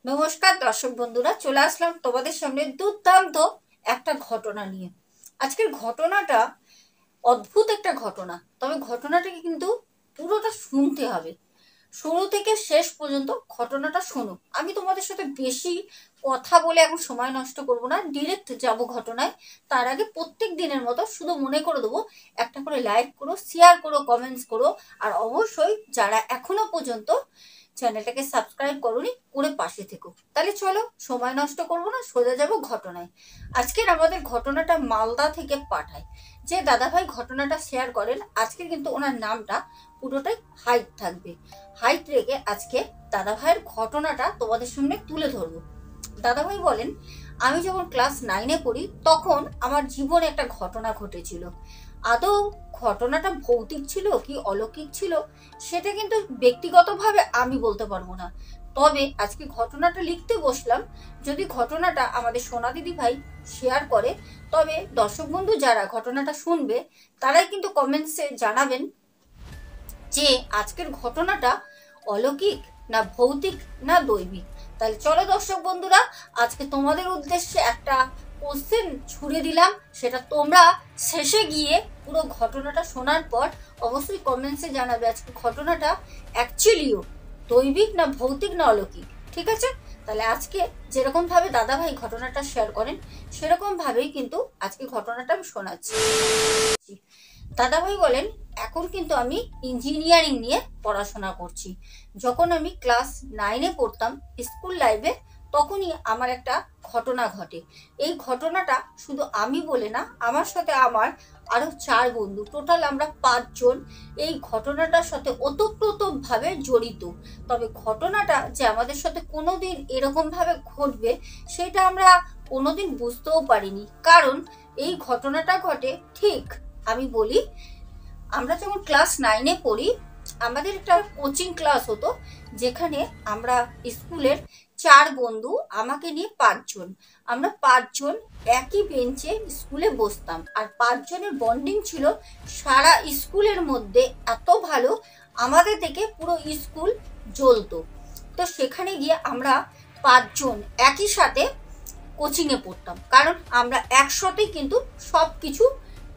নমস্কার দর্শক বন্ধুরা, চলে আসলাম তোমাদের সামনে দুর্দান্ত একটা ঘটনা নিয়ে। আজকের ঘটনাটা অদ্ভুত একটা ঘটনা, তবে ঘটনাটাকে কিন্তু পুরোটা শুনতে হবে, শুরু থেকে শেষ পর্যন্ত ঘটনাটা শোনো। আমি তোমাদের সাথে বেশি কথা বলে এখন সময় নষ্ট করব না, ডিরেক্ট যাব ঘটনায়। তার আগে প্রত্যেক দিনের মতো শুধু মনে করে দেবো, একটা করে লাইক করো, শেয়ার করো, কমেন্টস করো, আর অবশ্যই যারা এখনো পর্যন্ত চ্যানেলটাকে সাবস্ক্রাইব করোনি করে পাশে থেকো। তাহলে চলো সময় নষ্ট করবো না, সোজা যাবো ঘটনায়। আজকের আমাদের ঘটনাটা মালদা থেকে পাঠায় যে দাদাভাই ঘটনাটা শেয়ার করেন। আজকে কিন্তু ওনার নামটা পুরোটাই হাইট থাকবে। হাইট রেখে আজকে দাদাভাইয়ের ঘটনাটা তোমাদের সামনে তুলে ধরবো। দাদাভাই বলেন, আমি যখন ক্লাস 9-এ পড়ি তখন আমার জীবনে একটা ঘটনা ঘটেছিল। আদৌ ঘটনাটা ভৌতিক ছিল কি অলৌকিক ছিল সেটা কিন্তু ব্যক্তিগতভাবে আমি বলতে পারবো না। তবে আজকে ঘটনাটা লিখতে বসলাম, যদি ঘটনাটা আমাদের সোনা দিদি ভাই শেয়ার করে, তবে দর্শক বন্ধু যারা ঘটনাটা শুনবে তারাই কিন্তু কমেন্টসে জানাবেন যে আজকের ঘটনাটা অলৌকিক না ভৌতিক না দৈবিক। তাহলে চলো দর্শক বন্ধুরা, আজকে তোমাদের উদ্দেশ্যে একটা কোশ্চেন ছুড়ে দিলাম, সেটা তোমরা শেষে গিয়ে পুরো ঘটনাটা শোনার পর অবশ্যই কমেন্টসে জানাবে আজকে ঘটনাটা অ্যাকচুয়ালিও দৈবিক না ভৌতিক না অলৌকিক। ঠিক আছে? তাহলে আজকে যেরকম ভাবে দাদা ভাই ঘটনাটা শেয়ার করেন সেরকম ভাবেই কিন্তু আজকে ঘটনাটা আমি শোনাচ্ছি। দাদাভাই বলেন, এখন কিন্তু আমি ইঞ্জিনিয়ারিং নিয়ে পড়াশোনা করছি। যখন আমি ক্লাস 9-এ পড়তাম স্কুল লাইফে, তখনই আমার একটা ঘটনা ঘটে। এই ঘটনাটা শুধু আমি বলে না, আমার সাথে আমার আরো 4 বন্ধু, টোটাল আমরা 5 জন এই ঘটনাটার সাথে ওতপ্রোতভাবে জড়িত। তবে ঘটনাটা যে আমাদের সাথে কোনোদিন এরকম ভাবে ঘটবে সেটা আমরা কোনোদিন বুঝতেও পারিনি, কারণ এই ঘটনাটা ঘটে ঠিক আমি বলি, আমরা যখন ক্লাস 9-এ পড়ি আমাদের একটা কোচিং ক্লাস হতো, যেখানে আমরা স্কুলের 4 বন্ধু, আমাকে নিয়ে 5 জন, আমরা 5 জন একই বেঞ্চে স্কুলে বসতাম। আর 5 জনের বন্ডিং ছিল সারা স্কুলের মধ্যে এত ভালো, আমাদের দেখে পুরো স্কুল জ্বলতো। তো সেখানে গিয়ে আমরা 5 জন একই সাথে কোচিংয়ে পড়তাম, কারণ আমরা একসাথেই কিন্তু সব কিছু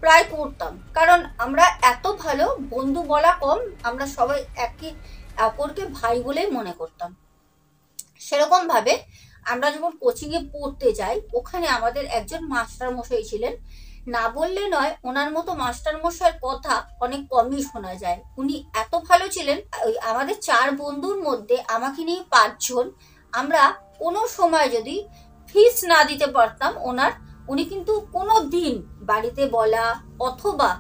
প্রায় করতাম, কারণ আমরা এত ভালো বন্ধু বলা কম, আমরা সবাই একে অপরকে ভাই বলেই মনে করতাম। সেরকম ভাবে আমরা যখন কোচিংয়ে পড়তে যাই, ওখানে আমাদের একজন মাস্টার মশাই ছিলেন, না বললে নয়, ওনার মতো মাস্টার মশাইয়ের কথা অনেক কমই শোনা যায়। উনি এত ভালো ছিলেন, আমাদের 4 বন্ধুর মধ্যে আমাকে নিয়ে 5 জন, আমরা কোনো সময় যদি ফিস না দিতে পারতাম ওনার, উনি কিন্তু কোনো দিন বাড়িতে বলা অথবা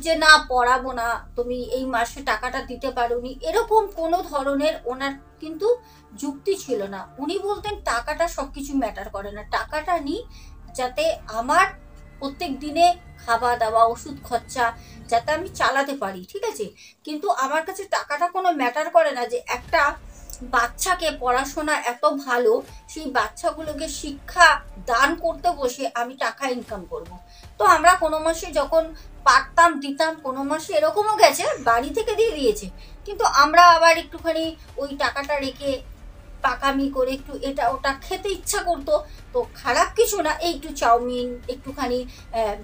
যে না পড়াবো না, তুমি এই মাসে টাকাটা দিতে পারোনি, এরকম কোনো ধরনের ওনার কিন্তু যুক্তি ছিল না। উনি বলতেন টাকাটা সবকিছু ম্যাটার করে না, টাকাটা নি যাতে আমার প্রত্যেক দিনে খাওয়া দাওয়া ওষুধ খরচা যাতে আমি চালাতে পারি, ঠিক আছে? কিন্তু আমার কাছে টাকাটা কোনো ম্যাটার করে না, যে একটা বাচ্চাকে পড়াশোনা এত ভালো, সেই বাচ্চাগুলোকে শিক্ষা দান করতে বসে আমি টাকা ইনকাম করব। তো আমরা কোনো মাসে যখন পারতাম দিতাম, কোনো মাসে এরকমও গেছে বাড়ি থেকে দিয়ে দিয়েছে, কিন্তু আমরা আবার একটুখানি ওই টাকাটা রেখে পাকামি করে একটু এটা ওটা খেতে ইচ্ছা করতো। তো খারাপ কিছু না, এই একটু চাউমিন, একটুখানি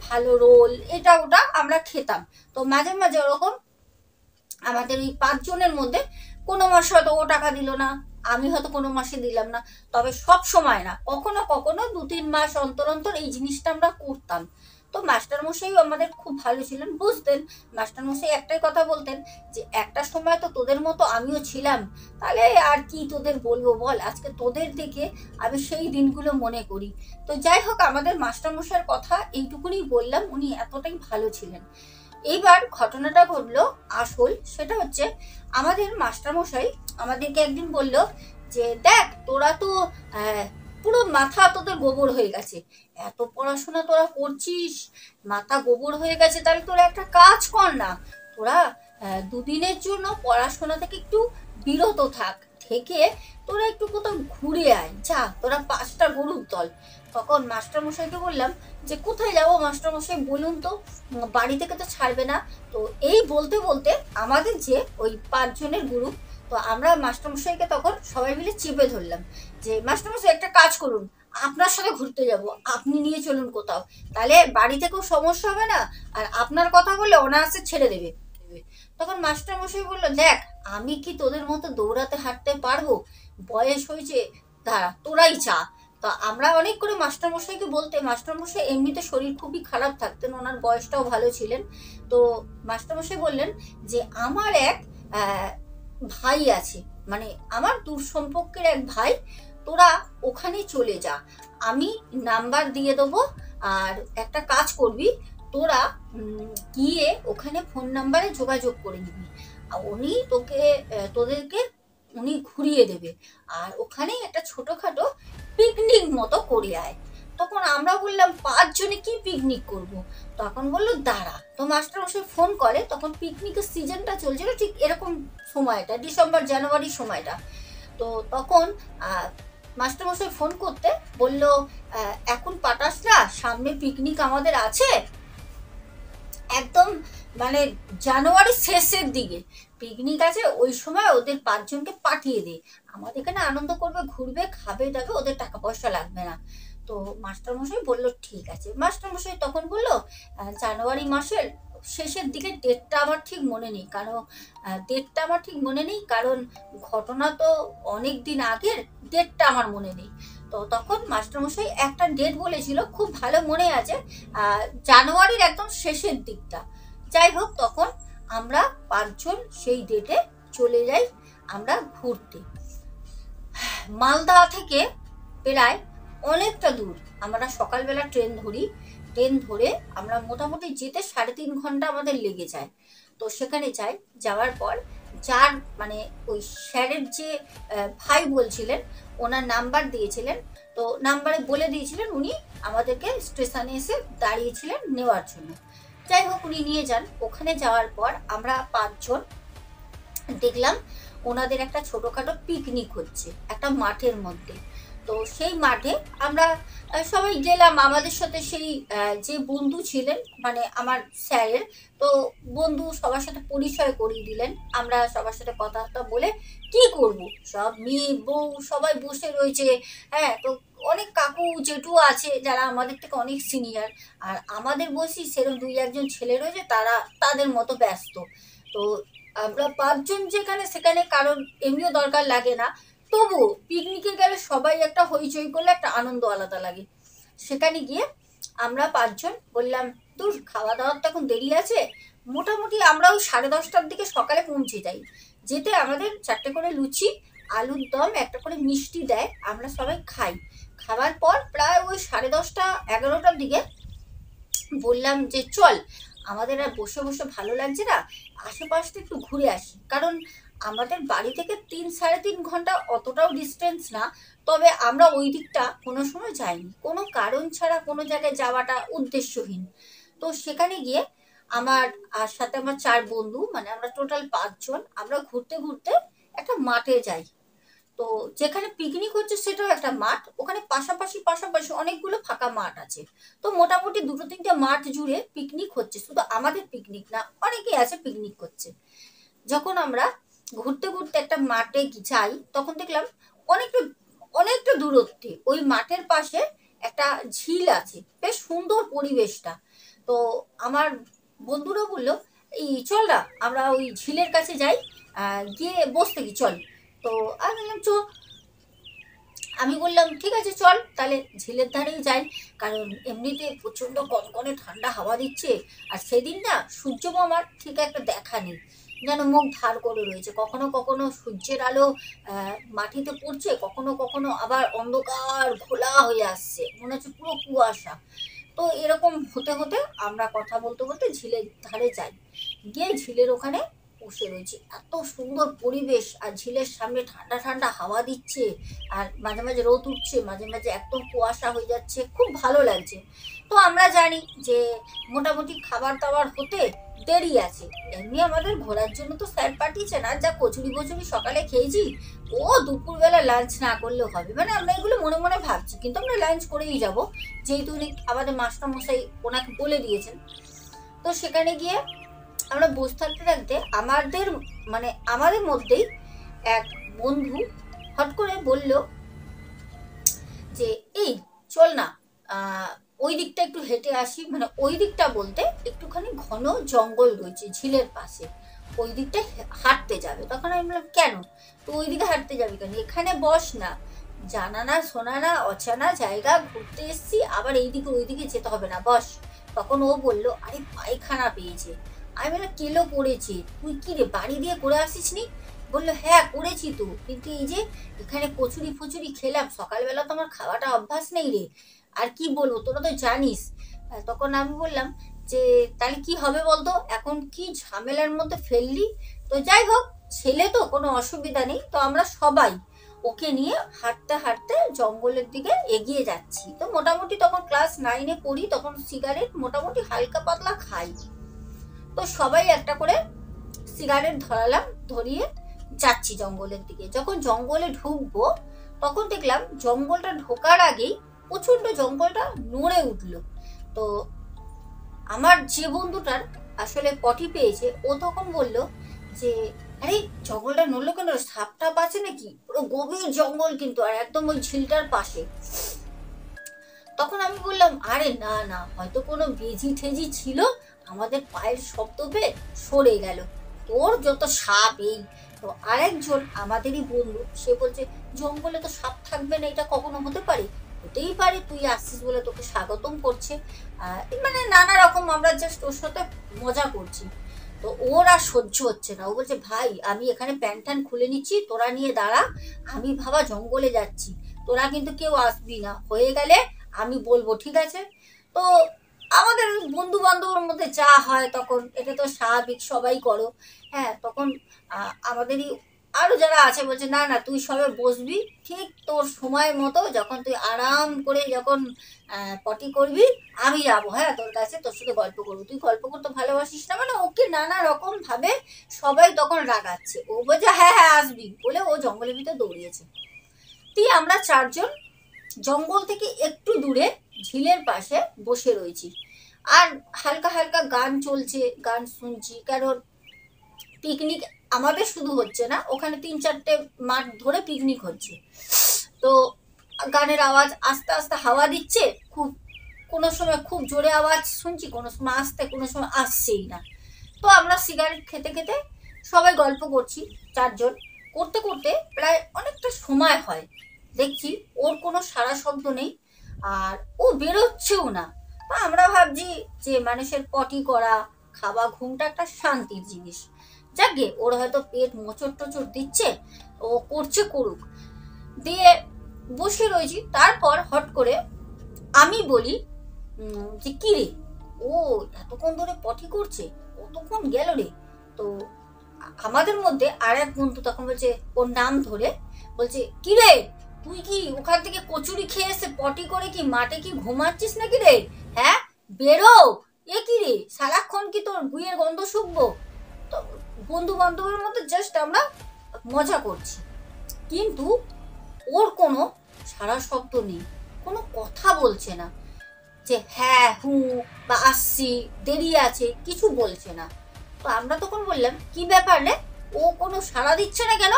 ভালো রোল, এটা ওটা আমরা খেতাম। তো মাঝে মাঝে ওরকম আমাদের ওই 5 জনের মধ্যে কোনো মাসে হয়তো ও টাকা দিল না, আমি হয়তো কোনো মাসে দিলাম না, তবে সব সময় না, কখনো কখনো 2-3 মাস অন্তর অন্তর এই জিনিসটা আমরা করতাম। তো মাস্টারমশাইও আমাদের খুব ভালো ছিলেন, বুঝতেন। মাস্টারমশাই একটাই কথা বলতেন যে একটা সময় তো তোদের মতো আমিও ছিলাম, তাহলে আর কি তোদের বলবো বল, আজকে তোদের দেখে আমি সেই দিনগুলো মনে করি। তো যাই হোক, আমাদের মাস্টারমশাইয়ের কথা এইটুকুনি বললাম, উনি এতটাই ভালো ছিলেন। এইবার ঘটনাটা ঘটলো আসল, সেটা হচ্ছে আমাদের মাস্টারমশাই আমাদেরকে একদিন বলল যে দেখ, তোরা তো পুরো মাথা তোদের গোবর হয়ে গেছে, এত পড়াশোনা তোরা করছিস, মাথা গোবর হয়ে গেছে, তাহলে তোরা একটা কাজ কর না, তোরা 2 দিনের জন্য পড়াশোনা থেকে একটু বিরত থাক, থেকে তোরা একটু কোথাও ঘুরে আয়, যা তোরা 5টা গরুর দল। তখন মাস্টারমশাইকে বললাম যে কোথায় যাবো মাস্টারমশাই বলুন তো, বাড়ি থেকে তো ছাড়বে না। তো এই বলতে বলতে আমাদের যে ওই 5 জনের গ্রুপ, তো আমরা মাস্টারমশাইকে তখন সবাই মিলে চেপে ধরলাম যে মাস্টারমশাই একটা কাজ করুন, আপনার সাথে ঘুরতে যাব, আপনি নিয়ে চলুন কোথাও, তাহলে বাড়ি থেকেও সমস্যা হবে না, আর আপনার কথা বলে অনায়াসে ছেড়ে দেবে। তখন মাস্টারমশাই বললো, দেখ আমি কি তোদের মতো দৌড়াতে হাঁটতে পারবো, বয়স হয়েছে, দাঁড়া তোরাই চা। তো আমরা অনেক করে মাস্টারমশাইকে বলতে, মাস্টারমশাই এমনিতে শরীর খুবই খারাপ থাকতেন, ওনার বয়সটাও ভালো ছিলেন। তো মাস্টারমশাই বললেন যে আমার এক ভাই আছে, মানে আমার দূর সম্পর্কের এক ভাই, তোরা ওখানে চলে যা, আমি নাম্বার দিয়ে দেবো, আর একটা কাজ করবি, তোরা গিয়ে ওখানে ফোন নাম্বারে যোগাযোগ করে নিবি, উনি তোদেরকে উনি ঘুরিয়ে দেবে, আর ওখানে একটা ছোটখাটো পিকনিক মতো করে আয়। তখন আমরা বললাম 5 জনে কি পিকনিক করব। তখন বললো দাঁড়া, তো মাস্টারমশাই ফোন করে, তখন পিকনিকের সিজনটা চলছিল ঠিক এরকম সময়টা, ডিসেম্বর জানুয়ারি সময়টা। তো তখন মাস্টারমশাই ফোন করতে বলল, এখন পাঠাস না, সামনে পিকনিক আমাদের আছে, একদম মানে জানুয়ারির শেষের দিকে পিকনিক আছে, ওই সময় ওদের 5 জনকে পাঠিয়ে দে, আমাদের এখানে আনন্দ করবে, ঘুরবে, খাবে দাবে, ওদের টাকা পয়সা লাগবে না। তো মাস্টারমশাই বললো ঠিক আছে। মাস্টারমশাই তখন বললো জানুয়ারি মাসের শেষের দিকে, ডেটটা আমার ঠিক মনে নেই, কারণ ঘটনা তো অনেক দিন আগের, ডেটটা আমার মনে নেই। তো তখন মাস্টারমশাই একটা ডেট বলেছিল, খুব ভালো মনে আছে, জানুয়ারির একদম শেষের দিকটা। যাই হোক, তখন আমরা 5 জন সেই ডেটে চলে যাই আমরা ঘুরতে। মালদা থেকে প্রায় অনেকটা দূর, আমরা সকালবেলা ট্রেন ধরে আমরা মোটামুটি যেতে 3.5 ঘন্টা আমাদের লেগে যায়। তো সেখানে যাওয়ার পর যার মানে ওই স্যারের যে ভাই বলছিলেন, ওনার নাম্বার দিয়েছিলেন, তো নাম্বারে বলে দিয়েছিলেন, উনি আমাদেরকে স্টেশনে এসে দাঁড়িয়েছিলেন নেওয়ার জন্য। যাই হোক, উনি নিয়ে যান। ওখানে যাওয়ার পর আমরা 5 জন দেখলাম ওনাদের একটা ছোটোখাটো পিকনিক হচ্ছে একটা মাঠের মধ্যে। তো সেই মাঠে আমরা সবাই গেলাম, আমাদের সাথে সেই যে বন্ধু ছিলেন, মানে আমার স্যারের তো বন্ধু, সবার সাথে পরিচয় করিয়ে দিলেন। আমরা সবার সাথে কথাবার্তা বলে কি করব, সব মেয়ে বউ সবাই বসে রয়েছে, হ্যাঁ, তো অনেক কাকু জেঠু আছে যারা আমাদের থেকে অনেক সিনিয়র, আর আমাদের বয়সী সেরকম 2-1 জন ছেলে রয়েছে, তারা তাদের মতো ব্যস্ত। তো আমরা 5 জন যেখানে, সেখানে কারণ এমনিও দরকার লাগে না, তবু পিকনিকে গেলে সবাই একটা হইচই করলে একটা আনন্দ আলাদা লাগে। সেখানে গিয়ে আমরা 5 জন বললাম, দূর খাওয়া দাওয়ার তো এখন দেরি আছে, মোটামুটি আমরা ওই 10:30টার দিকে সকালে পৌঁছে যাই। যেতে আমাদের 4টে করে লুচি, আলুর দম, একটা করে মিষ্টি দেয়, আমরা সবাই খাই। খাওয়ার পর প্রায় ওই 10:30টা 11টার দিকে বললাম যে চল, আমাদের আর বসে বসে ভালো লাগছে না, আশেপাশটা একটু ঘুরে আসি, কারণ আমাদের বাড়ি থেকে 3-3.5 ঘন্টা অতটাও ডিস্টেন্স না, তবে আমরা ওই দিকটা কোনো সময় যাইনি, কোনো কারণ ছাড়া কোনো জায়গায় যাওয়াটা উদ্দেশ্যহীন। তো সেখানে গিয়ে আমার আর সাথে আমার 4 বন্ধু, মানে আমরা টোটাল 5 জন, আমরা ঘুরতে ঘুরতে একটা মাঠে যাই। তো যেখানে পিকনিক হচ্ছে সেটাও একটা মাঠ, ওখানে পাশাপাশি অনেকগুলো ফাঁকা মাঠ আছে। তো মোটামুটি 2-3টে মাঠ জুড়ে পিকনিক হচ্ছে, শুধু আমাদের পিকনিক না, অনেকেই আছে পিকনিক করছে। যখন আমরা ঘুরতে ঘুরতে একটা মাঠে যাই, তখন দেখলাম অনেকটা দূরত্বে ওই মাঠের পাশে একটা ঝিল আছে, বেশ সুন্দর পরিবেশটা। তো আমার বন্ধুরা বললো, এই চল না আমরা ওই ঝিলের কাছে যাই, গিয়ে বসতে কি চল। তো আমি বললাম ঠিক আছে চল, তাহলে ঝিলের ধারেই যাই, কারণ এমনিতে প্রচণ্ড কনকনে ঠান্ডা হাওয়া দিচ্ছে, আর সেদিন না সূর্য মামার ঠিক একটা দেখা নেই, যেন মুখ ধার করে রয়েছে, কখনো কখনো সূর্যের আলো মাটিতে পড়ছে, কখনো কখনো আবার অন্ধকার ঘোলা হয়ে আসছে, মনে হচ্ছে পুরো কুয়াশা। তো এরকম হতে হতে আমরা কথা বলতে বলতে ঝিলের ধারে যাই, গিয়ে ঝিলের ওখানে বসে রয়েছি, এত সুন্দর পরিবেশ, আর ঝিলের সামনে ঠান্ডা ঠান্ডা হাওয়া দিচ্ছে, আর মাঝে মাঝে রোদ উঠছে, মাঝে মাঝে একদম কুয়াশা হয়ে যাচ্ছে, খুব ভালো লাগছে। তো আমরা জানি যে মোটামুটি খাবার দাবার হতে দেরি আছে, এমনি আমাদের ঘোরার জন্য তো স্যার পাঠিয়েছে না, যা কচুরি কচুরি সকালে খেয়েছি, ও দুপুরবেলা লাঞ্চ না করলেও হবে, মানে আমরা এগুলো মনে মনে ভাবছি, কিন্তু আমরা লাঞ্চ করেই যাব, যেহেতু উনি আমাদের মাস্টারমশাই ওনাকে বলে দিয়েছেন। তো সেখানে গিয়ে আমরা বসে থাকতে থাকতে আমাদের মধ্যেই এক বন্ধু হট করে বলল যে এই চল না ওই দিকটা একটু হেঁটে আসি। মানে ওই দিকটা বলতে একটুখানি ঘন জঙ্গল রয়েছে ঝিলের পাশে, ওই দিকটা হাঁটতে যাবে। তখন আমি বললাম কেন, তো ওই দিকে হাঁটতে যাবি কেন, এখানে বস না, জানা না শোনা না অচেনা জায়গা, ঘুরতে এসছি, আবার এইদিকে ওইদিকে যেতে হবে না, বস। তখন ও বললো আরে পায়খানা পেয়েছে। আমি বললাম কেলো করেছে, তুই কি রে বাড়ি দিয়ে করে আসিস নি? বললো হ্যাঁ করেছি তো, কিন্তু এই যে এখানে কচুরি ফচুরি খেলাম, সকালবেলা তো আমার খাওয়াটা অভ্যাস নেই রে, আর কি বলবো তোরা তো জানিস। তখন আমি বললাম যে তাহলে কি হবে বলতো, এখন কি ঝামেলার মধ্যে ফেললি, তো যাই হোক ছেলে তো কোনো অসুবিধা নেই। তো আমরা সবাই ওকে নিয়ে হাঁটতে হাঁটতে জঙ্গলের দিকে এগিয়ে যাচ্ছি। তো মোটামুটি তখন ক্লাস 9-এ পড়ি, তখন সিগারেট মোটামুটি হালকা পাতলা খাই। তো সবাই একটা করে সিগারেট ধরালাম, ধরিয়ে যাচ্ছি জঙ্গলের দিকে। যখন জঙ্গলে ঢুকবো তখন দেখলাম জঙ্গলটা ঢোকার আগেই প্রচন্ড জঙ্গলটা নড়ে উঠলো। তো আমার যে বন্ধুটার আসলে পটি পেয়েছে ও তখন বলল যে আরে জঙ্গলটা নড়লো কেন, সাপ টাপ আছে নাকি? পুরো গভীর জঙ্গল কিন্তু, আর একদম ওই ঝিলটার পাশে। তখন আমি বললাম আরে না না, হয়তো কোনো বেজি ঠেজি ছিল, আমাদের পায়ের শব্দ পেয়ে সরে গেল, তোর যত সাপ এই। তো আরেকজন আমাদেরই বন্ধু সে বলছে জঙ্গলে তো সাপ থাকবে না, এটা কখনো হতে পারে? হতেই পারে, তুই আসছিস বলে তোকে স্বাগতম করছে। মানে নানা রকম আমরা জাস্ট ওর সাথে মজা করছি। তো ওর আর সহ্য হচ্ছে না, ও বলছে ভাই আমি এখানে প্যান্ট ট্যান খুলে নিচ্ছি, তোরা নিয়ে দাঁড়া, আমি ভাবা জঙ্গলে যাচ্ছি, তোরা কিন্তু কেউ আসবি না, হয়ে গেলে আমি বলবো, ঠিক আছে? তো আমাদের বন্ধু বান্ধবের মধ্যে যা হয় তখন এটা তো স্বাভাবিক, সবাই করো। হ্যাঁ, তখন আমাদেরই আরো যারা আছে বলছে না না তুই সবে বসবি, ঠিক তোর সময় মতো যখন তুই আরাম করে যখন পটি করবি আমি যাবো, হ্যাঁ তোর কাছে, তোর সাথে গল্প করবো, তুই গল্প করতে ভালোবাসিস না। মানে ওকে নানা রকম ভাবে সবাই তখন রাগাচ্ছে। ও বলছে হ্যাঁ হ্যাঁ আসবি বলে ও জঙ্গলের ভিতরে দৌড়িয়েছে। তুই আমরা চারজন জঙ্গল থেকে একটু দূরে ঝিলের পাশে বসে রয়েছি, আর হালকা হালকা গান চলছে, গান শুনছি, কারণ পিকনিক আমাদের শুধু হচ্ছে না, ওখানে 3-4টে মাঠ ধরে পিকনিক হচ্ছে। তো গানের আওয়াজ আস্তে আস্তে হাওয়া দিচ্ছে, খুব কোনো সময় খুব জোরে আওয়াজ শুনছি, কোনো সময় আসতে, কোনো সময় আসছেই না। তো আমরা সিগারেট খেতে খেতে সবাই গল্প করছি চারজন, করতে করতে প্রায় অনেকটা সময় হয়, দেখছি ওর কোনো সারা শব্দ নেই, আর ও বেরোচ্ছেও না। তা আমরা ভাবছি যে মানুষের পটি করা, খাওয়া, ঘুমটা একটা শান্তির জিনিস, যাকে ওর হয়তো পেট মোচড় টোচড় দিচ্ছে, ও করছে করুক, দিয়ে বসে রয়েছি। তারপর হট করে আমি বলি যে কি রে, ও এতক্ষণ ধরে পটি করছে, কতক্ষণ গেল রে? তো আমাদের মধ্যে আর এক বন্ধু তখন বলছে, ওর নাম ধরে বলছে কি রে, তুই কি ওখান থেকে কচুরি খেয়ে এসে পটি করে কি মাঠে কি ঘুমাচ্ছিস নাকি রে? হ্যাঁ বেরো, এ কি রে সারাক্ষণ কি তোর গুয়ের গন্ধ শুকবো? তো বন্ধু বান্ধবের মধ্যে জাস্ট আমরা মজা করছি, কিন্তু ওর কোনো সারা শব্দ নেই, কোনো কথা বলছে না, যে হ্যাঁ হু বা আসছি, দেরি আছে, কিছু বলছে না। তো আমরা তখন বললাম কি ব্যাপার রে, ও কোনো সাড়া দিচ্ছে না কেন?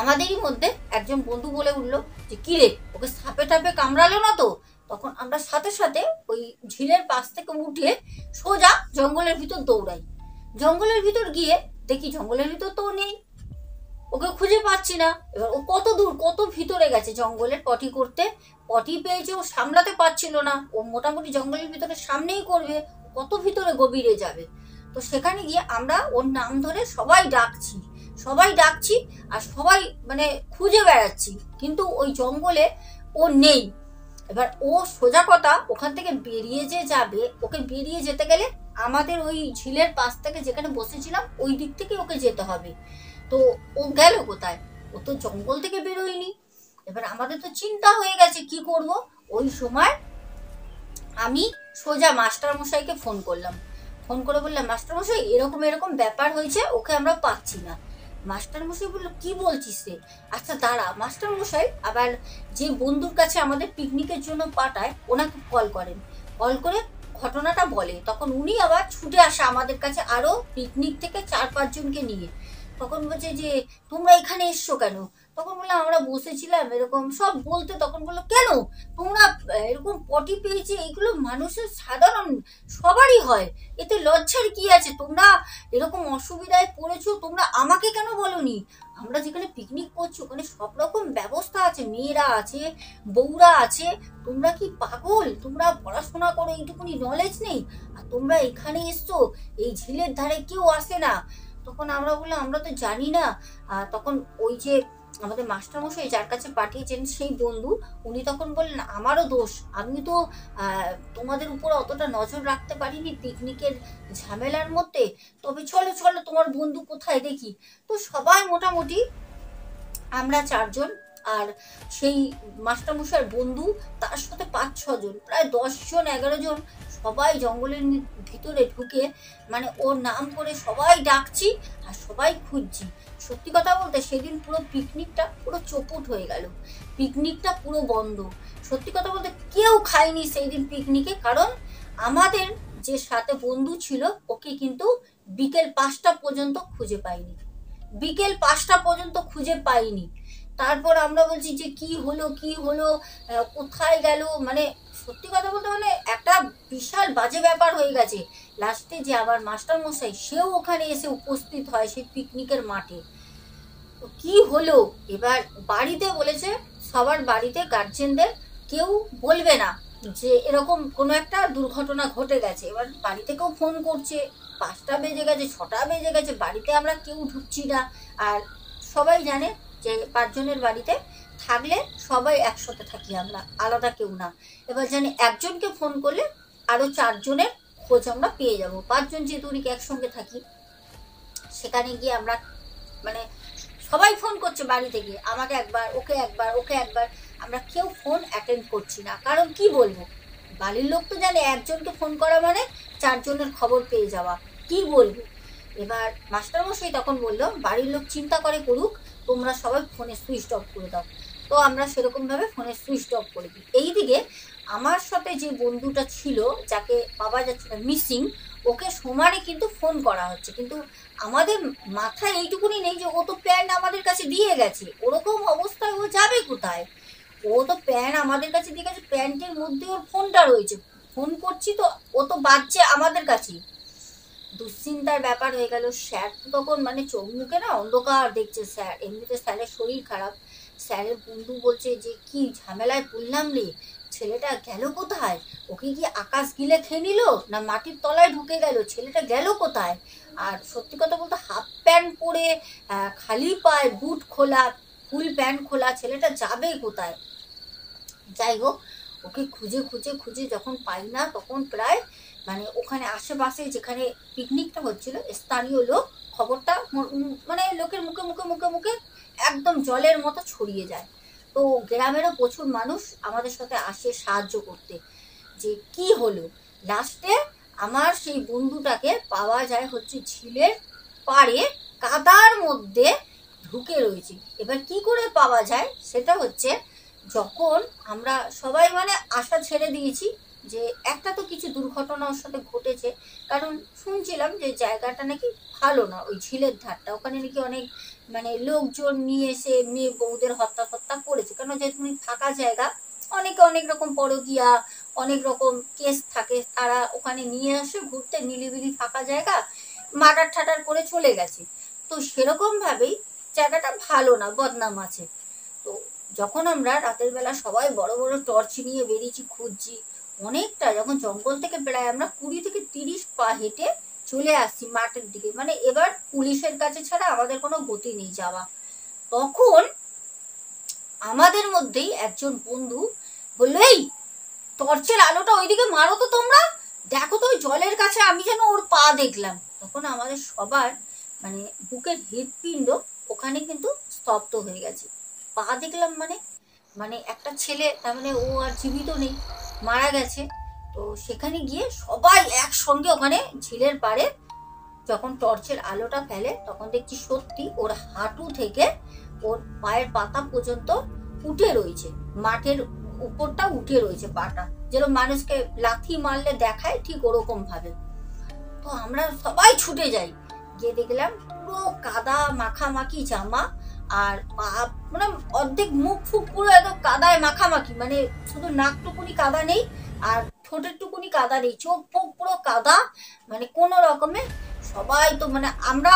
আমাদেরই মধ্যে একজন বন্ধু বলে উঠলো যে কি রে, ওকে সাপে টাপে কামড়ালো না তো? তখন আমরা সাথে সাথে ওই ঝিলের পাশ থেকে উঠে সোজা জঙ্গলের ভিতর দৌড়াই। জঙ্গলের ভিতর গিয়ে দেখি জঙ্গলের ভিতর তো নেই, ওকে খুঁজে পাচ্ছি না। এবার ও কত দূর, কত ভিতরে গেছে জঙ্গলের পটি করতে, পটি পেয়েছে, ও সামলাতে পারছিল না, ও মোটামুটি জঙ্গলের ভিতরে সামনেই করবে, কত ভিতরে গভীরে যাবে। তো সেখানে গিয়ে আমরা ওর নাম ধরে সবাই ডাকছি, সবাই ডাকছি, আর সবাই মানে খুঁজে বেড়াচ্ছি, কিন্তু ওই জঙ্গলে ও নেই। এবার ও সোজা কথা ওখান থেকে বেরিয়ে যে যাবে, ওকে বেরিয়ে যেতে গেলে আমাদের ওই ঝিলের পাশ থেকে যেখানে বসেছিলাম ওই দিক থেকে ওকে যেতে হবে। তো ও গেল কোথায়? ও তো জঙ্গল থেকে বেরোয়নি। এবার আমাদের তো চিন্তা হয়ে গেছে কি করব। ওই সময় আমি সোজা মাস্টার মশাইকে ফোন করলাম, ফোন করে বললাম মাস্টার মশাই এরকম এরকম ব্যাপার হয়েছে, ওকে আমরা পাচ্ছি না। মাস্টার মশাই বললো কি বলছিস রে? আচ্ছা দাঁড়া। মাস্টার মশাই আবার যে বন্ধুর কাছে আমাদের পিকনিকের জন্য পাঠায় ওনাকে কল করেন, কল করে ঘটনাটা বলে। তখন উনি আবার ছুটে আসে আমাদের কাছে আরো পিকনিক থেকে 4-5 জনকে নিয়ে। তখন বলছে যে তোমরা এখানে এসছো কেন? তখন বললাম আমরা বসেছিলাম এরকম সব বলতে। তখন বললো কেন তোমরা এরকম পটি পেয়েছে, এগুলো মানুষের সাধারণ সবারই হয়, এতে লজ্জার কি আছে? তোমরা এরকম অসুবিধায় পড়েছো, তোমরা আমাকে কেন বলোনি? আমরা যেখানে পিকনিক করছি ওখানে সব রকম ব্যবস্থা আছে, মেয়েরা আছে, বউরা আছে, তোমরা কি পাগল? তোমরা পড়াশোনা করো, এইটুকুনি নলেজ নেই? আর তোমরা এখানে এসছো, এই ঝিলের ধারে কেউ আসে না। তখন আমরা বললাম আমরা তো জানি না। তখন ওই যে আমাদের মাস্টারমশাই যার কাছে পাঠিয়েছেন সেই বন্ধু, উনি তখন বললেন আমারও দোষ, আমি তো তোমাদের উপর অতটা নজর রাখতে পারিনি পিকনিকের ঝামেলার মধ্যে। তবে চলো চলো তোমার বন্ধু কোথায় দেখি। তো সবাই মোটামুটি আমরা 4 জন, আর সেই মাস্টারমশাইয়ের বন্ধু তার সাথে 5-6 জন, প্রায় 10 জন 11 জন, সবাই জঙ্গলের ভিতরে ঢুকে মানে ওর নাম করে সবাই ডাকছি আর সবাই খুঁজছি। সত্যি কথা বলতে সেদিন পুরো পিকনিকটা পুরো চোপট হয়ে গেল, পিকনিকটা পুরো বন্ধ। সত্যি কথা বলতে কেউ খায়নি সেই দিন পিকনিকে, কারণ আমাদের যে সাথে বন্ধু ছিল ওকে কিন্তু বিকেল 5টা পর্যন্ত খুঁজে পাইনি, বিকেল 5টা পর্যন্ত খুঁজে পাইনি। তারপর আমরা বলছি যে কি হলো কি হলো, কোথায় গেল, মানে সত্যি কথা বলতে মানে একটা বিশাল বাজে ব্যাপার হয়ে গেছে। লাস্টে যে আমার মাস্টার মশাই সেও ওখানে এসে উপস্থিত হয় সেই পিকনিকের মাঠে। তো কি হলো এবার বাড়িতে বলেছে, সবার বাড়িতে গার্জেনদের কেউ বলবে না যে এরকম কোনো একটা দুর্ঘটনা ঘটে গেছে। এবার বাড়ি থেকেও ফোন করছে, 5টা বেজে গেছে, 6টা বেজে গেছে, বাড়িতে আমরা কেউ ঢুকছি না। আর সবাই জানে যে 5 জনের বাড়িতে থাকলে সবাই একসাথে থাকি, আমরা আলাদা কেউ না। এবার জানি একজনকে ফোন করলে আরও 4 জনের খোঁজ আমরা পেয়ে যাব। 5 জন যেহেতু একসঙ্গে থাকি, সেখানে গিয়ে আমরা মানে সবাই ফোন করছে বাড়ি থেকে, আমাকে একবার, ওকে একবার, ওকে একবার, আমরা কেউ ফোন অ্যাটেন্ড করছি না। কারণ কি বলবো, বাড়ির লোক তো জানে একজনকে ফোন করা মানে 4 জনের খবর পেয়ে যাওয়া, কি বলবো। এবার মাস্টারমশাই তখন বললো বাড়ির লোক চিন্তা করে করুক, তোমরা সবাই ফোনে সুইচ অফ করে দাও। তো আমরা সেরকমভাবে ফোনে সুইচ অফ করে দিই। এইদিকে আমার সাথে যে বন্ধুটা ছিল যাকে পাওয়া যাচ্ছে না, মিসিং, ওকে সমানে কিন্তু ফোন করা হচ্ছে, কিন্তু আমাদের মাথায় এইটুকুনি নেই যে ও তো প্যান্ট আমাদের কাছে দিয়ে গেছে, ওরকম অবস্থায় ও যাবে কোথায়? ও তো প্যান্ট আমাদের কাছে দিয়ে গেছে, প্যান্টের মধ্যে ওর ফোনটা রয়েছে, ফোন করছি তো ও তো বাজছে আমাদের কাছেই। দুশ্চিন্তার ব্যাপার হয়ে গেল। স্যার তো তখন মানে চোখ মুখে না অন্ধকার দেখছে, স্যার এমনিতে স্যারের শরীর খারাপ। স্যারের বন্ধু বলছে যে কি ঝামেলায় পড়লাম রে, ছেলেটা গেল কোথায়? ওকে কি আকাশ গিলে খেয়ে নিল না মাটির তলায় ঢুকে গেল? ছেলেটা গেল কোথায়? আর সত্যি কথা বলতে হাফ প্যান্ট পরে, খালি পায়ে, বুট খোলা, ফুল প্যান্ট খোলা, ছেলেটা যাবে কোথায়? যাই হোক, ওকে খুঁজে খুঁজে খুঁজে যখন পাই না, তখন প্রায় মানে ওখানে আশেপাশে যেখানে পিকনিকটা হচ্ছিল স্থানীয় লোক খবরটা মানে লোকের মুখে মুখে মুখে মুখে একদম জলের মতো ছড়িয়ে যায়। তো গ্রামেরও প্রচুর মানুষ আমাদের সাথে আসে সাহায্য করতে, যে কি হলো। লাস্টে আমার সেই বন্ধুটাকে পাওয়া যায় হচ্ছে ঝিলের পাড়ে কাদার মধ্যে ঢুকে রয়েছে। এবার কি করে পাওয়া যায় সেটা হচ্ছে, যখন আমরা সবাই মানে আশা ছেড়ে দিয়েছি যে একটা তো কিছু দুর্ঘটনা ওর সাথে ঘটেছে, কারণ শুনছিলাম যে জায়গাটা নাকি ভালো না, ওই ঝিলের ধারটা, ওখানে নাকি অনেক মানে লোকজন নিয়ে এসে মেয়ে বউদের হত্যা করেছে। কারণ যেহেতু ফাঁকা জায়গা, অনেকে অনেক রকম পরকীয়া, অনেক রকম কেস থাকে, তারা ওখানে নিয়ে আসে ঘুরতে, নিলিবিলি ফাঁকা জায়গা, মার্ডার ঠাটার করে চলে গেছে। তো সেরকম ভাবেই জায়গাটা ভালো না, বদনাম আছে। তো যখন আমরা রাতের বেলা সবাই বড় বড় টর্চ নিয়ে বেরিয়েছি, খুঁজছি অনেকটা, যখন জঙ্গল থেকে প্রায় আমরা 20 থেকে 30 পা হেঁটে চলে আসছি মাঠের দিকে, মানে এবার পুলিশের কাছে ছাড়া আমাদের কোনো গতি নেই যাওয়া। তখন আমাদের মধ্যেই একজন বন্ধু বললো এই টর্চের আলোটা ওইদিকে মারো তো তোমরা, দেখো তো ওই জলের কাছে আমি যেন ওর পা দেখলাম। তখন আমাদের সবার মানে বুকের হৃৎপিণ্ড ওখানে কিন্তু স্তব্ধ হয়ে গেছে। পা দেখলাম মানে মানে একটা ছেলে, তার মানে ও আর জীবিত নেই, মারা গেছে। তো সেখানে গিয়ে সবাই একসঙ্গে ওখানে ঝিলের পাড়ে যখন টর্চের আলোটা ফেলে, তখন দেখছি সত্যি ওর হাঁটু থেকে ওর পায়ের পাতা পর্যন্ত উঠে রয়েছে, মাঠের উপরটা উঠে রয়েছে পাটা, যেরকম মানুষকে লাথি মারলে দেখায় ঠিক ওরকম ভাবে। তো আমরা সবাই ছুটে যাই, গিয়ে দেখলাম পুরো কাদা মাখামাখি জামা, আর পা মানে অর্ধেক মুখ ফুক পুরো একদম কাদায় মাখামাখি, মানে শুধু নাকটুকুনি কাদা নেই আর ঠোঁটের টুকুনি কাদা নেই, চোখ ফোক পুরো কাদা, মানে কোনো রকমে সবাই তো মানে আমরা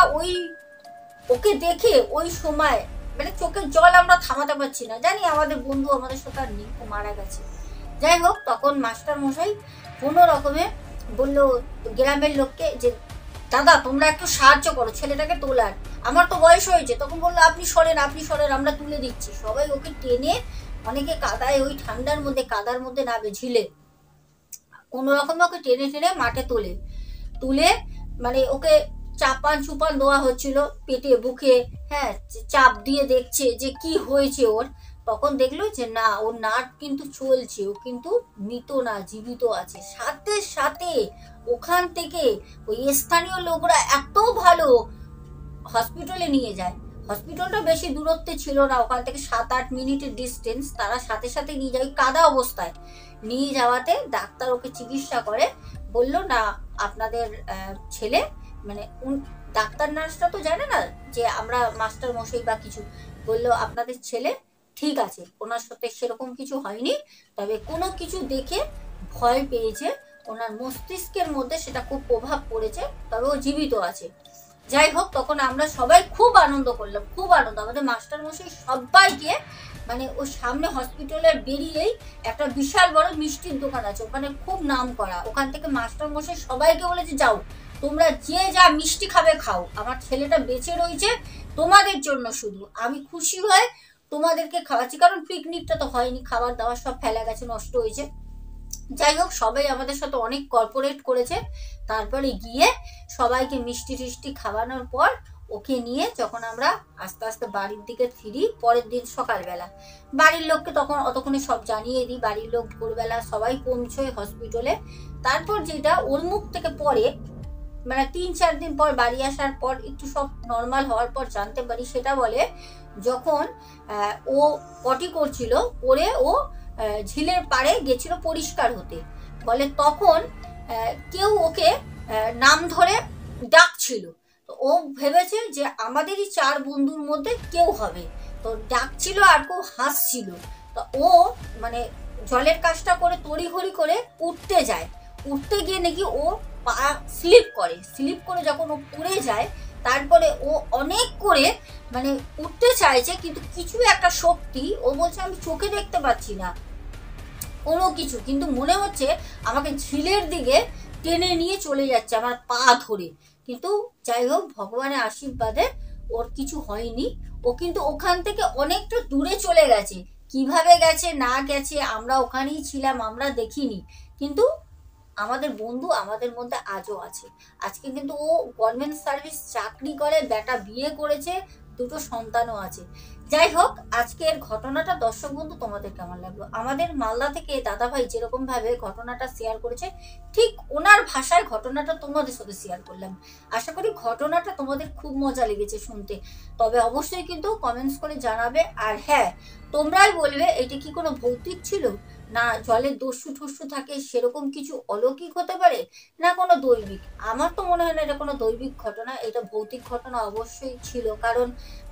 ওকে দেখে ওই সময় মানে চোখের জল আমরা থামাতে পারছি না, জানি আমাদের বন্ধু আমাদের সাথে আর নেই, ও মারা গেছে। যাই হোক, তখন মাস্টার মশাই কোনো রকমে বললো গ্রামের লোককে যে দাদা তোমরা একটু সাহায্য করো ছেলেটাকে তোলার, আমার তো বয়স হয়েছে। তখন বললো আপনি সরেন আমরা তুলে দিচ্ছি। সবাই ওকে টেনে, অনেকে কাদায় ওই ঠান্ডার মধ্যে কাদার মধ্যে নামে ঝিলে, কোনো রকমে ওকে টেনে টেনে মাঠে তুলে মানে ওকে চাপান চুপান দেওয়া হচ্ছিল পেটে বুকে, হ্যাঁ, চাপ দিয়ে দেখছে যে কি হয়েছে ওর। তখন দেখলো যে না, ওর নার্ভ কিন্তু চলছে, ও কিন্তু মৃত না, জীবিত আছে। সাথে সাথে ওখান থেকে ওই স্থানীয় লোকরা এত ভালো হসপিটালে নিয়ে যায়। হসপিটালটা বেশি দূরত্বে ছিল না, ওখান থেকে 7-8 মিনিটের ডিস্টেন্স। তারা সাথে সাথে নিয়ে যায় কাদা অবস্থায়, নিয়ে যাওয়াতে ডাক্তার ওকে চিকিৎসা করে। বলল না আপনাদের ছেলে মানে ডাক্তার নার্সরা তো জানে না যে আমরা মাস্টার মশাই বা কিছু, বলল আপনাদের ছেলে ঠিক আছে, ওনার সাথে সেরকম কিছু হয়নি, তবে কোনো কিছু দেখে ভয় পেয়েছে, ওনার মস্তিষ্কের মধ্যে সেটা খুব প্রভাব পড়েছে, তবে ও জীবিত আছে। যাই হোক, তখন আমরা সবাই খুব আনন্দ করলাম, খুব আনন্দ। আমাদের মাস্টার মশাই সবাইকে মানে ওর সামনে হসপিটালের বেরিয়েই একটা বিশাল বড় মিষ্টির দোকান আছে, ওখানে খুব নাম করা। ওখান থেকে মাস্টার মশাই সবাইকে বলেছে যাও তোমরা যে যা মিষ্টি খাবে খাও, আমার ছেলেটা বেঁচে রয়েছে তোমাদের জন্য, শুধু আমি খুশি হয়ে তোমাদেরকে খাওয়াচ্ছি, কারণ পিকনিকটা তো হয়নি, খাবার দাবার সব ফেলা গেছে, নষ্ট হয়েছে। যাই হোক, সবাই আমাদের সাথে অনেক কর্পোরেট করেছে। তারপরে গিয়ে সবাইকে মিষ্টি টিষ্টি খাওয়ানোর পর ওকে নিয়ে যখন আমরা আস্তে আস্তে বাড়ির দিকে ফিরি, পরের দিন সকালবেলা বাড়ির লোককে তখন অতক্ষণে সব জানিয়ে দিই, বাড়ির লোক ভোরবেলা সবাই পৌঁছয় হসপিটালে। তারপর যেটা ওর মুখ থেকে পরে মানে 3-4 দিন পর বাড়ি আসার পর একটু সব নর্মাল হওয়ার পর জানতে পারি, সেটা বলে যখন ও পটি করছিল, করে ও ঝিলের পাড়ে গেছিল পরিষ্কার হতে, বলে তখন কেউ ওকে নাম ধরে ডাকছিল। তো ও ভেবেছে যে আমাদেরই 4 বন্ধুর মধ্যে কেউ হবে, তো ডাকছিল আর কেউ হাসছিল। তো ও মানে জলের কাজটা করে তড়িঘড়ি করে উঠতে যায়, উঠতে গিয়ে নাকি ও পা স্লিপ করে যখন ও পড়ে যায়, তারপরে ও অনেক করে মানে উঠতে চাইছে, কিন্তু কিছু একটা শক্তি, ও বলছে আমি চোখে দেখতে পাচ্ছি না কোনো কিছু, কিন্তু মনে হচ্ছে আমাকে ঝিলের দিকে টেনে নিয়ে চলে যাচ্ছে আমার পা ধরে। কিন্তু যাই হোক, ভগবানের আশীর্বাদে ওর কিছু হয়নি, ও কিন্তু ওখান থেকে অনেকটা দূরে চলে গেছে। কিভাবে গেছে না গেছে আমরা ওখানেই ছিলাম, আমরা দেখিনি, কিন্তু আমাদের বন্ধু আমাদের মধ্যে আজও আছে। আজকে কিন্তু ও গভর্নমেন্ট সার্ভিস চাকরি করে, বেটা বিয়ে করেছে, 2টো সন্তানও আছে। যাই হোক, আজকের ঘটনাটা দর্শক বন্ধু তোমাদের কেমন লাগলো? আমাদের মালদা থেকে দাদাভাই যেরকম ভাবে ঘটনাটা শেয়ার করেছে, ঠিক ওনার ভাষায় ঘটনাটা তোমাদের সাথে শেয়ার করলাম। আশা করি ঘটনাটা তোমাদের খুব মজা লেগেছে শুনতে। তবে অবশ্যই কিন্তু কমেন্টস করে জানাবে। আর হ্যাঁ, তোমরাই বলবে এটা কি কোনো ভৌতিক ছিল, না জলের দস্যু ঠস্যু থাকে সেরকম কিছু অলৌকিক হতে পারে, না কোনো দৈবিক। আমার তো মনে হয় না এটা কোনো দৈবিক ঘটনা, এটা ভৌতিক ঘটনা অবশ্যই ছিল, কারণ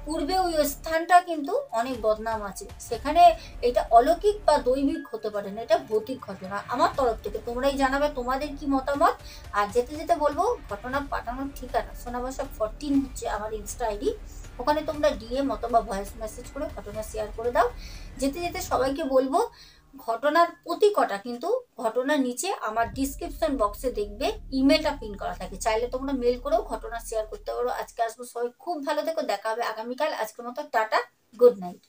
পূর্বে ওই স্থানটা কিন্তু অনেক বদনাম আছে, সেখানে এটা অলৌকিক বা দৈবিক হতে পারে না, এটা ভৌতিক ঘটনা আমার তরফ থেকে। তোমরাই জানাবে তোমাদের কি মতামত। আর যেতে যেতে বলবো, ঘটনা পাঠানোর ঠিকানা সোনাবাসা 14 হচ্ছে আমার ইনস্টা আইডি, ওখানে তোমরা ডিএম অথবা ভয়েস মেসেজ করে ঘটনা শেয়ার করে দাও। যেতে যেতে সবাইকে বলবো, ঘটনার প্রতি কটা কিন্তু ঘটনার নিচে আমার ডিসক্রিপশন বক্সে দেখবে ইমেলটা পিন করা থাকে, চাইলে তোমরা মেল করেও ঘটনা শেয়ার করতে পারো। আজকে আসবো, সবাই খুব ভালো থেকো, দেখা হবে আগামীকাল। আজকের মতো টাটা, গুড নাইট।